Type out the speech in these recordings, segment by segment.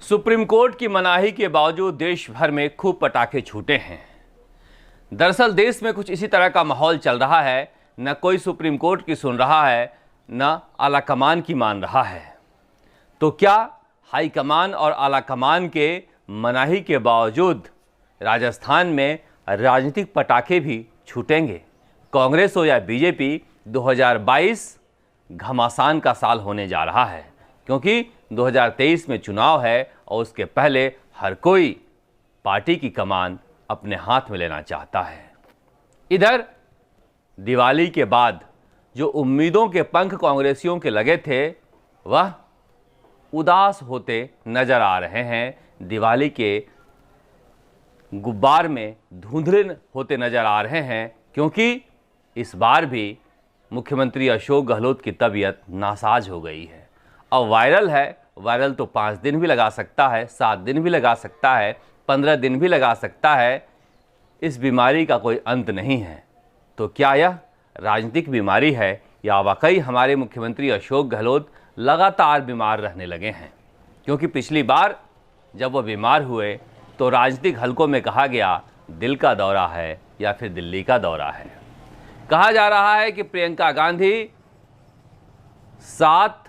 Supreme court की मनाही के बावजूद देश भर में खूब पटाखे छूटे हैं। दरअसल देश में कुछ इसी तरह का माहौल चल रहा है। न कोई सुप्रीम कोर्ट की सुन रहा है, न आलाकमान की मान रहा है। तो क्या हाईकमान और आलाकमान के मनाही के बावजूद राजस्थान में राजनीतिक पटाखे भी छूटेंगे? कांग्रेस हो या बीजेपी, 2022 घमासान का साल होने जा रहा है, क्योंकि 2023 में चुनाव है और उसके पहले हर कोई पार्टी की कमान अपने हाथ में लेना चाहता है। इधर दिवाली के बाद जो उम्मीदों के पंख कांग्रेसियों के लगे थे, वह उदास होते नजर आ रहे हैं। दिवाली के गुब्बार में धुंधले होते नजर आ रहे हैं, क्योंकि इस बार भी मुख्यमंत्री अशोक गहलोत की तबीयत नासाज हो गई है। अब वायरल है, वायरल तो 5 दिन भी लगा सकता है, 7 दिन भी लगा सकता है, 15 दिन भी लगा सकता है। इस बीमारी का कोई अंत नहीं है। तो क्या यह राजनीतिक बीमारी है या वाकई हमारे मुख्यमंत्री अशोक गहलोत लगातार बीमार रहने लगे हैं? क्योंकि पिछली बार जब वो बीमार हुए तो राजनीतिक हलकों में कहा गया दिल का दौरा है या फिर दिल्ली का दौरा है। कहा जा रहा है कि प्रियंका गांधी 7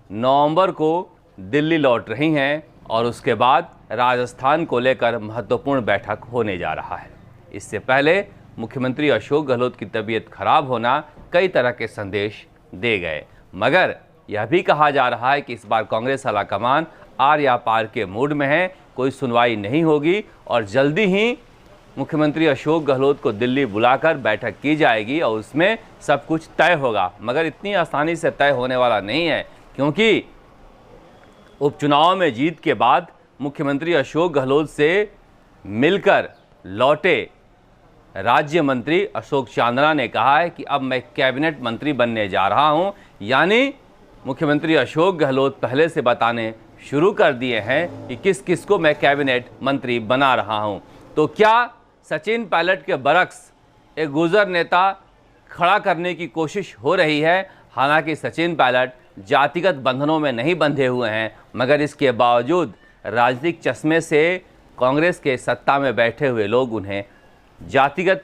नवंबर को दिल्ली लौट रही हैं और उसके बाद राजस्थान को लेकर महत्वपूर्ण बैठक होने जा रहा है। इससे पहले मुख्यमंत्री अशोक गहलोत की तबीयत खराब होना कई तरह के संदेश दे गए, मगर यह भी कहा जा रहा है कि इस बार कांग्रेस आलाकमान आर या पार के मूड में है। कोई सुनवाई नहीं होगी और जल्दी ही मुख्यमंत्री अशोक गहलोत को दिल्ली बुलाकर बैठक की जाएगी और उसमें सब कुछ तय होगा। मगर इतनी आसानी से तय होने वाला नहीं है, क्योंकि उपचुनाव में जीत के बाद मुख्यमंत्री अशोक गहलोत से मिलकर लौटे राज्य मंत्री अशोक चांदना ने कहा है कि अब मैं कैबिनेट मंत्री बनने जा रहा हूं। यानी मुख्यमंत्री अशोक गहलोत पहले से बताने शुरू कर दिए हैं कि किस किस को मैं कैबिनेट मंत्री बना रहा हूं। तो क्या सचिन पायलट के बरक्स एक गुजर नेता खड़ा करने की कोशिश हो रही है? हालांकि सचिन पायलट जातिगत बंधनों में नहीं बंधे हुए हैं, मगर इसके बावजूद राजनीतिक चश्मे से कांग्रेस के सत्ता में बैठे हुए लोग उन्हें जातिगत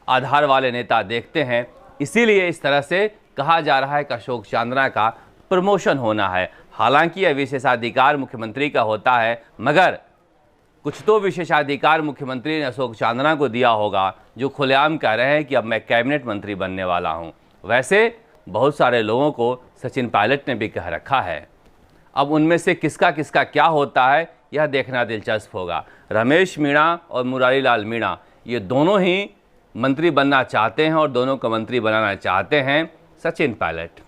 आधार वाले नेता देखते हैं। इसीलिए इस तरह से कहा जा रहा है कि अशोक चांदना का प्रमोशन होना है। हालांकि यह विशेषाधिकार मुख्यमंत्री का होता है, मगर कुछ तो विशेषाधिकार मुख्यमंत्री ने अशोक चांदना को दिया होगा, जो खुलेआम कह रहे हैं कि अब मैं कैबिनेट मंत्री बनने वाला हूं। वैसे बहुत सारे लोगों को सचिन पायलट ने भी कह रखा है। अब उनमें से किसका किसका क्या होता है, यह देखना दिलचस्प होगा। रमेश मीणा और मुरारी लाल मीणा, ये दोनों ही मंत्री बनना चाहते हैं और दोनों को मंत्री बनाना चाहते हैं सचिन पायलट।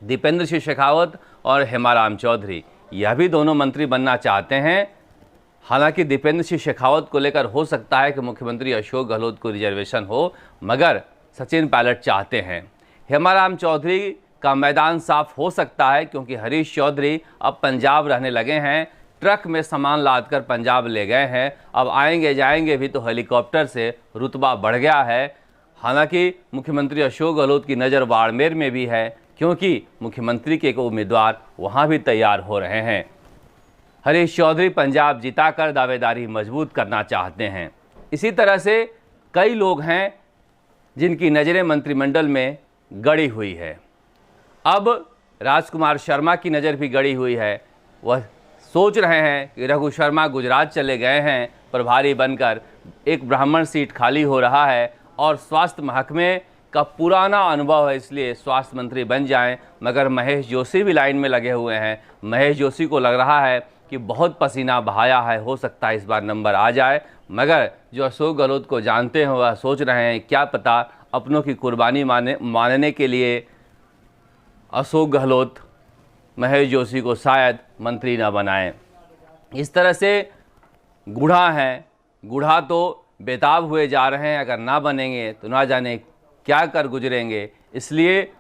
दीपेंद्र सिंह शेखावत और हेमाराम चौधरी, यह भी दोनों मंत्री बनना चाहते हैं। हालांकि दीपेंद्र सिंह शेखावत को लेकर हो सकता है कि मुख्यमंत्री अशोक गहलोत को रिजर्वेशन हो, मगर सचिन पायलट चाहते हैं। हेमाराम चौधरी का मैदान साफ हो सकता है, क्योंकि हरीश चौधरी अब पंजाब रहने लगे हैं। ट्रक में सामान लादकर पंजाब ले गए हैं। अब आएंगे जाएंगे भी तो हेलीकॉप्टर से रुतबा बढ़ गया है। हालांकि मुख्यमंत्री अशोक गहलोत की नज़र बाड़मेर में भी है, क्योंकि मुख्यमंत्री के उम्मीदवार वहां भी तैयार हो रहे हैं। हरीश चौधरी पंजाब जिताकर दावेदारी मजबूत करना चाहते हैं। इसी तरह से कई लोग हैं जिनकी नज़रें मंत्रिमंडल में गड़ी हुई है। अब राजकुमार शर्मा की नज़र भी गड़ी हुई है। वह सोच रहे हैं कि रघु शर्मा गुजरात चले गए हैं प्रभारी बनकर, एक ब्राह्मण सीट खाली हो रहा है और स्वास्थ्य महकमे का पुराना अनुभव है, इसलिए स्वास्थ्य मंत्री बन जाएं। मगर महेश जोशी भी लाइन में लगे हुए हैं। महेश जोशी को लग रहा है कि बहुत पसीना बहाया है, हो सकता है इस बार नंबर आ जाए। मगर जो अशोक गहलोत को जानते हैं वह सोच रहे हैं क्या पता अपनों की कुर्बानी मानने के लिए अशोक गहलोत महेश जोशी को शायद मंत्री न बनाएं। इस तरह से गुढ़ा हैं, गुढ़ा तो बेताब हुए जा रहे हैं। अगर ना बनेंगे तो ना जाने क्या कर गुजरेंगे। इसलिए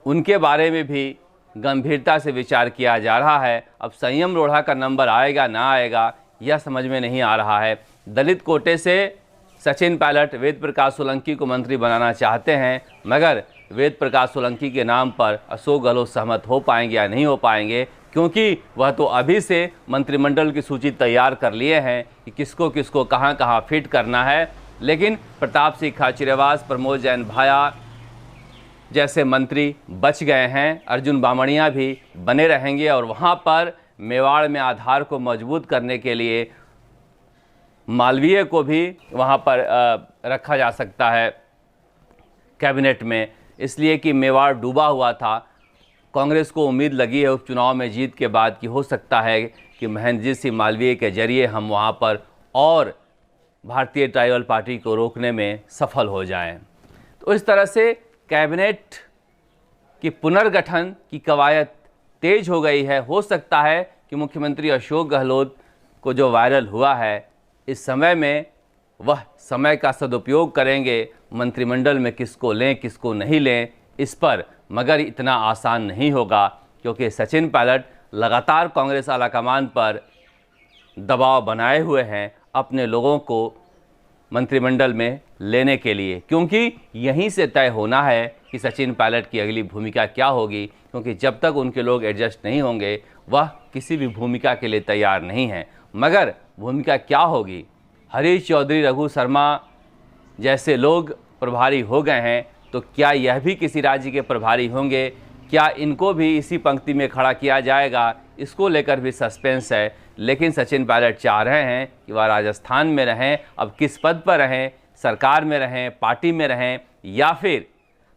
उनके बारे में भी गंभीरता से विचार किया जा रहा है। अब संयम रोढ़ा का नंबर आएगा ना आएगा, यह समझ में नहीं आ रहा है। दलित कोटे से सचिन पायलट वेद प्रकाश सोलंकी को मंत्री बनाना चाहते हैं, मगर वेद प्रकाश सोलंकी के नाम पर अशोक गहलोत सहमत हो पाएंगे या नहीं हो पाएंगे, क्योंकि वह तो अभी से मंत्रिमंडल की सूची तैयार कर लिए हैं कि किसको किसको कहां कहां फिट करना है। लेकिन प्रताप सिंह खाचरियावास, प्रमोद जैन भाया जैसे मंत्री बच गए हैं, अर्जुन बामणिया भी बने रहेंगे और वहां पर मेवाड़ में आधार को मजबूत करने के लिए मालवीय को भी वहां पर रखा जा सकता है कैबिनेट में, इसलिए कि मेवाड़ डूबा हुआ था। कांग्रेस को उम्मीद लगी है उपचुनाव में जीत के बाद कि हो सकता है कि महेंद्रजीत सिंह मालवीय के जरिए हम वहां पर और भारतीय ट्राइबल पार्टी को रोकने में सफल हो जाएं। तो इस तरह से कैबिनेट की पुनर्गठन की कवायद तेज हो गई है। हो सकता है कि मुख्यमंत्री अशोक गहलोत को जो वायरल हुआ है, इस समय में वह समय का सदुपयोग करेंगे मंत्रिमंडल में किसको लें किसको नहीं लें इस पर, मगर इतना आसान नहीं होगा क्योंकि सचिन पायलट लगातार कांग्रेस आलाकमान पर दबाव बनाए हुए हैं अपने लोगों को मंत्रिमंडल में लेने के लिए, क्योंकि यहीं से तय होना है कि सचिन पायलट की अगली भूमिका क्या होगी, क्योंकि जब तक उनके लोग एडजस्ट नहीं होंगे वह किसी भी भूमिका के लिए तैयार नहीं हैं। मगर भूमिका क्या होगी, हरीश चौधरी, रघु शर्मा जैसे लोग प्रभारी हो गए हैं, तो क्या यह भी किसी राज्य के प्रभारी होंगे? क्या इनको भी इसी पंक्ति में खड़ा किया जाएगा? इसको लेकर भी सस्पेंस है। लेकिन सचिन पायलट चाह रहे हैं कि वह राजस्थान में रहें। अब किस पद पर रहें, सरकार में रहें, पार्टी में रहें, या फिर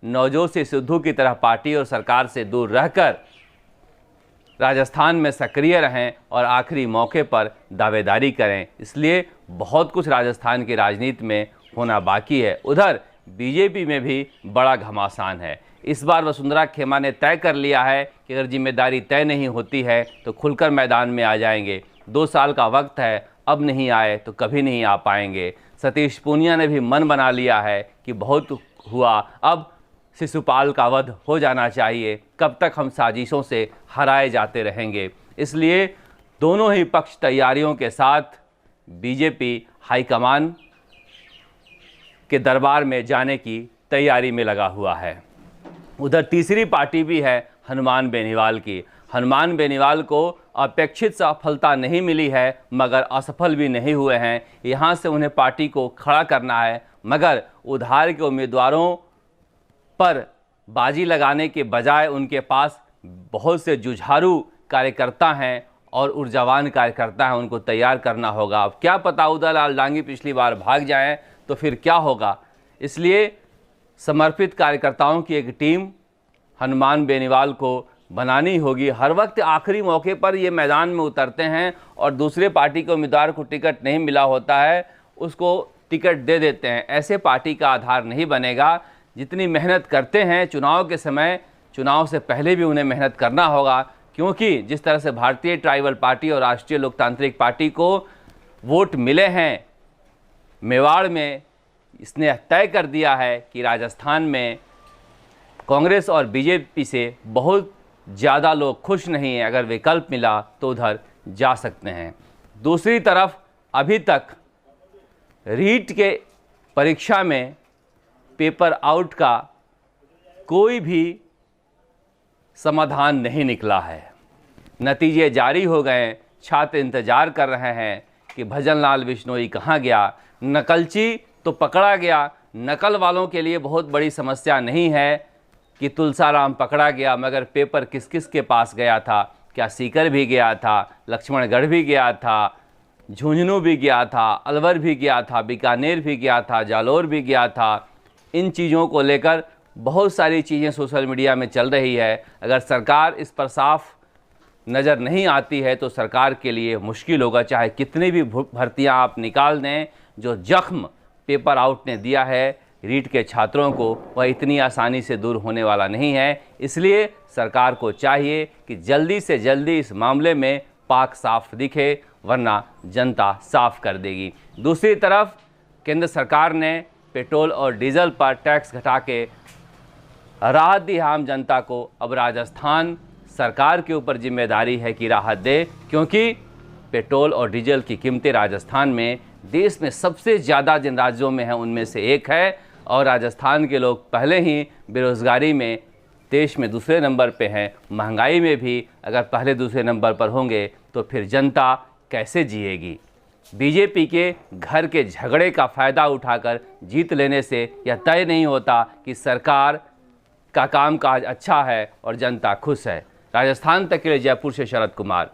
नवजोत सिद्धू की तरह पार्टी और सरकार से दूर रहकर राजस्थान में सक्रिय रहें और आखिरी मौके पर दावेदारी करें। इसलिए बहुत कुछ राजस्थान की राजनीति में होना बाकी है। उधर बीजेपी में भी बड़ा घमासान है। इस बार वसुंधरा खेमा ने तय कर लिया है कि अगर जिम्मेदारी तय नहीं होती है तो खुलकर मैदान में आ जाएंगे। 2 साल का वक्त है, अब नहीं आए तो कभी नहीं आ पाएंगे। सतीश पूनिया ने भी मन बना लिया है कि बहुत हुआ, अब शिशुपाल का वध हो जाना चाहिए, कब तक हम साजिशों से हराए जाते रहेंगे। इसलिए दोनों ही पक्ष तैयारियों के साथ बीजेपी हाईकमान के दरबार में जाने की तैयारी में लगा हुआ है। उधर तीसरी पार्टी भी है हनुमान बेनीवाल की। हनुमान बेनीवाल को अपेक्षित सफलता नहीं मिली है, मगर असफल भी नहीं हुए हैं। यहाँ से उन्हें पार्टी को खड़ा करना है, मगर उधार के उम्मीदवारों पर बाजी लगाने के बजाय उनके पास बहुत से जुझारू कार्यकर्ता हैं और ऊर्जावान कार्यकर्ता हैं, उनको तैयार करना होगा। अब क्या पता उदयलाल डांगी पिछली बार भाग जाएं तो फिर क्या होगा। इसलिए समर्पित कार्यकर्ताओं की एक टीम हनुमान बेनीवाल को बनानी होगी। हर वक्त आखिरी मौके पर ये मैदान में उतरते हैं और दूसरे पार्टी के उम्मीदवार को टिकट नहीं मिला होता है, उसको टिकट दे देते हैं। ऐसे पार्टी का आधार नहीं बनेगा। जितनी मेहनत करते हैं चुनाव के समय, चुनाव से पहले भी उन्हें मेहनत करना होगा, क्योंकि जिस तरह से भारतीय ट्राइबल पार्टी और राष्ट्रीय लोकतांत्रिक पार्टी को वोट मिले हैं मेवाड़ में, इसने तय कर दिया है कि राजस्थान में कांग्रेस और बीजेपी से बहुत ज़्यादा लोग खुश नहीं हैं। अगर विकल्प मिला तो उधर जा सकते हैं। दूसरी तरफ अभी तक रीट के परीक्षा में पेपर आउट का कोई भी समाधान नहीं निकला है। नतीजे जारी हो गए, छात्र इंतजार कर रहे हैं कि भजनलाल बिश्नोई कहाँ गया। नकलची तो पकड़ा गया, नकल वालों के लिए बहुत बड़ी समस्या नहीं है कि तुलसाराम पकड़ा गया, मगर पेपर किस किस के पास गया था। क्या सीकर भी गया था, लक्ष्मणगढ़ भी गया था, झुंझुनू भी गया था, अलवर भी गया था, बीकानेर भी गया था, जालौर भी गया था। इन चीज़ों को लेकर बहुत सारी चीज़ें सोशल मीडिया में चल रही है। अगर सरकार इस पर साफ नज़र नहीं आती है तो सरकार के लिए मुश्किल होगा। चाहे कितनी भी भर्तियां आप निकाल दें, जो जख्म पेपर आउट ने दिया है रीट के छात्रों को, वह इतनी आसानी से दूर होने वाला नहीं है। इसलिए सरकार को चाहिए कि जल्दी से जल्दी इस मामले में पाक साफ दिखे, वरना जनता साफ कर देगी। दूसरी तरफ केंद्र सरकार ने पेट्रोल और डीजल पर टैक्स घटा के राहत दी आम जनता को। अब राजस्थान सरकार के ऊपर जिम्मेदारी है कि राहत दे, क्योंकि पेट्रोल और डीजल की कीमतें राजस्थान में देश में सबसे ज़्यादा जिन राज्यों में हैं उनमें से एक है, और राजस्थान के लोग पहले ही बेरोज़गारी में देश में दूसरे नंबर पे हैं, महंगाई में भी अगर पहले दूसरे नंबर पर होंगे तो फिर जनता कैसे जिएगी। बीजेपी के घर के झगड़े का फ़ायदा उठाकर जीत लेने से यह तय नहीं होता कि सरकार का कामकाज अच्छा है और जनता खुश है। राजस्थान तक के लिए जयपुर से शरद कुमार।